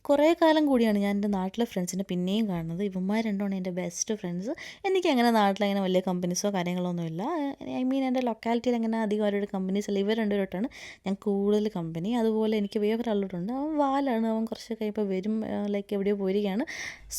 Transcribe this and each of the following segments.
കുറേ കാലം കൂടിയാണ് ഞാൻ എൻ്റെ നാട്ടിലെ ഫ്രണ്ട്സിനെ പിന്നെയും കാണുന്നത്. ഇവന്മാർ രണ്ടുമാണ് എൻ്റെ ബെസ്റ്റ് ഫ്രണ്ട്സ്. എനിക്കങ്ങനെ നാട്ടിലങ്ങനെ വലിയ കമ്പനീസോ കാര്യങ്ങളോ ഒന്നുമില്ല. ഐ മീൻ എൻ്റെ ലൊക്കാലിറ്റിയിൽ അങ്ങനെ അധികം അവരുടെ കമ്പനീസ് അല്ല. ഇവർ രണ്ടുപേരായിട്ടാണ് ഞാൻ കൂടുതൽ കമ്പനി. അതുപോലെ എനിക്ക് വേറൊരാളോടുണ്ട്. അവൻ വാലാണ്. അവൻ കുറച്ച് കഴിയുമ്പോൾ വരും. ലൈക്ക് എവിടെയോ പോയിരിക്കുകയാണ്.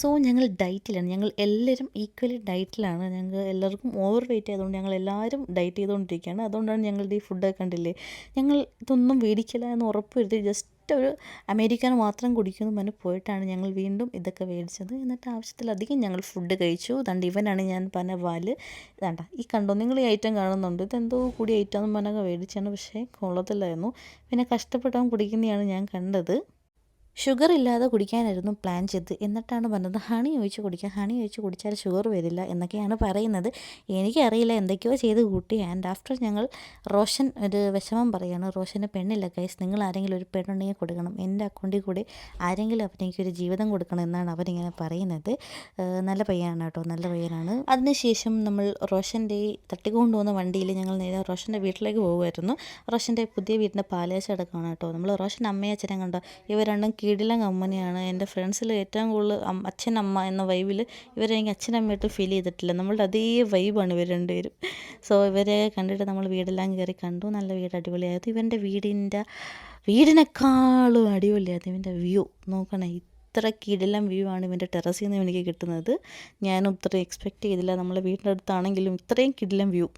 സോ ഞങ്ങൾ ഡയറ്റിലാണ്. ഞങ്ങൾ എല്ലാവരും ഈക്വലി ഡയറ്റിലാണ്. ഞങ്ങൾ എല്ലാവർക്കും ഓവർ വെയിറ്റ് ആയതുകൊണ്ട് ഞങ്ങൾ എല്ലാവരും ഡയറ്റ് ചെയ്തുകൊണ്ടിരിക്കുകയാണ്. അതുകൊണ്ടാണ് ഞങ്ങളുടെ ഈ ഫുഡൊക്കെ കണ്ടില്ലേ. ഞങ്ങൾ ഇതൊന്നും മേടിക്കില്ല എന്ന് ഉറപ്പ് വരുത്തി ജസ്റ്റ് ഒരു അമേരിക്കano മാത്രം കുടിക്കുമെന്ന് പറഞ്ഞ് പോയിട്ടാണ് ഞങ്ങൾ വീണ്ടും ഇതൊക്കെ മേടിച്ചത്. എന്നിട്ട് ആവശ്യത്തിലധികം ഞങ്ങൾ ഫുഡ് കഴിച്ചു. ദാണ്ട് ഇവനാണ് ഞാൻ പറഞ്ഞ വാല്. ഇതാണ്ട ഈ കണ്ടോ, നിങ്ങൾ ഈ ഐറ്റം കാണുന്നുണ്ട്. ഇതെന്തോ കൂടി ഐറ്റം എന്ന് പറഞ്ഞൊക്കെ മേടിച്ചാണ്. പക്ഷേ കൊള്ളത്തില്ലായിരുന്നു. പിന്നെ കഷ്ടപ്പെട്ടാൻ കുടിക്കുന്നതാണ് ഞാൻ കണ്ടത്. ഷുഗർ ഇല്ലാതെ കുടിക്കാനായിരുന്നു പ്ലാൻ ചെയ്തത്. എന്നിട്ടാണ് പറഞ്ഞത് ഹണി ഒഴിച്ച് കുടിക്കാം, ഹണി ഒഴിച്ച് കുടിച്ചാൽ ഷുഗർ വരില്ല എന്നൊക്കെയാണ് പറയുന്നത്. എനിക്കറിയില്ല, എന്തൊക്കെയോ ചെയ്ത് കൂട്ടി. ആൻഡ് ആഫ്റ്റർ ഞങ്ങൾ റോഷൻ ഒരു വിഷമം പറയുകയാണ്. റോഷന് പെണ്ണില്ല ഗൈസ്, നിങ്ങൾ ആരെങ്കിലും ഒരു പെണ്ണുണ്ടെങ്കിൽ കൊടുക്കണം, എൻ്റെ അക്കൗണ്ടിൽ കൂടി ആരെങ്കിലും അവനെനിക്കൊരു ജീവിതം കൊടുക്കണം എന്നാണ് അവരിങ്ങനെ പറയുന്നത്. നല്ല പയ്യനാണ് കേട്ടോ, നല്ല പയ്യനാണ്. അതിനുശേഷം നമ്മൾ റോഷൻ്റെ തട്ടിക്കൊണ്ടുപോകുന്ന വണ്ടിയിൽ ഞങ്ങൾ നേരെ റോഷൻ്റെ വീട്ടിലേക്ക് പോകുമായിരുന്നു. റോഷൻ്റെ പുതിയ വീടിൻ്റെ പാലുകാച്ച് അടക്കമാണ് കേട്ടോ. നമ്മൾ റോഷൻ അമ്മയും അച്ഛനും കണ്ടോ, ഇവർ രണ്ടും കിടിലൻ കമ്പനിയാണ്. എൻ്റെ ഫ്രണ്ട്സിൽ ഏറ്റവും കൂടുതൽ അച്ഛൻ അമ്മ എന്ന വൈബിൽ ഇവരെനിക്ക് അച്ഛനമ്മയായിട്ട് ഫീൽ ചെയ്തിട്ടില്ല. നമ്മളുടെ അതേ വൈബാണ് ഇവർ രണ്ടുപേരും. സോ ഇവരെ കണ്ടിട്ട് നമ്മൾ വീടെല്ലാം കയറി കണ്ടു. നല്ല വീട് അടിപൊളിയായിരുന്നു. ഇവൻ്റെ വീടിനേക്കാളും അടിപൊളിയായിരുന്നു ഇവൻ്റെ വ്യൂ. നോക്കണേ, ഇത്ര കിടിലൻ വ്യൂ ആണ് ഇവൻ്റെ ടെറസിൽ നിന്ന് എനിക്ക് കിട്ടുന്നത്. ഞാനും ഇത്രയും എക്സ്പെക്റ്റ് ചെയ്തില്ല. നമ്മളെ വീടിൻ്റെ അടുത്താണെങ്കിലും ഇത്രയും കിടിലൻ വ്യൂ.